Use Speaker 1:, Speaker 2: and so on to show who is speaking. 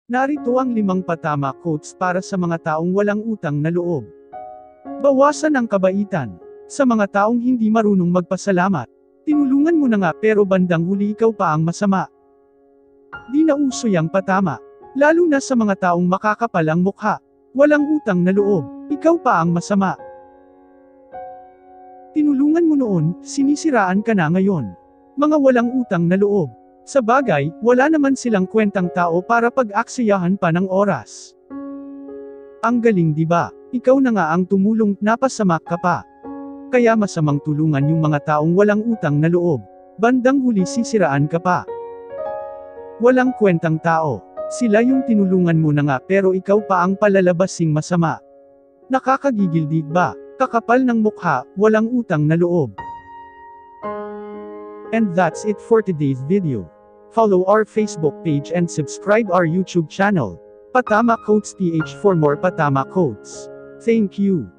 Speaker 1: Narito ang 5 patama quotes para sa mga taong walang utang na loob. Bawasan ang kabaitan. Sa mga taong hindi marunong magpasalamat. Tinulungan mo na nga pero bandang huli ikaw pa ang masama. Di na uso yang patama. Lalo na sa mga taong makakapal ang mukha. Walang utang na loob, ikaw pa ang masama. Tinulungan mo noon, sinisiraan ka na ngayon. Mga walang utang na loob. Sa bagay, wala naman silang kwentang tao para pag-aksiyahan pa ng oras. Ang galing di ba? Ikaw na nga ang tumulong, napasama ka pa. Kaya masamang tulungan yung mga taong walang utang na loob. Bandang huli sisiraan ka pa. Walang kwentang tao. Sila yung tinulungan mo na nga pero ikaw pa ang palalabasing masama. Nakakagigil di ba? Kakapal ng mukha, walang utang na loob. And that's it for today's video. Follow our Facebook page and subscribe our YouTube channel. Patama Quotes PH for more Patama quotes. Thank you.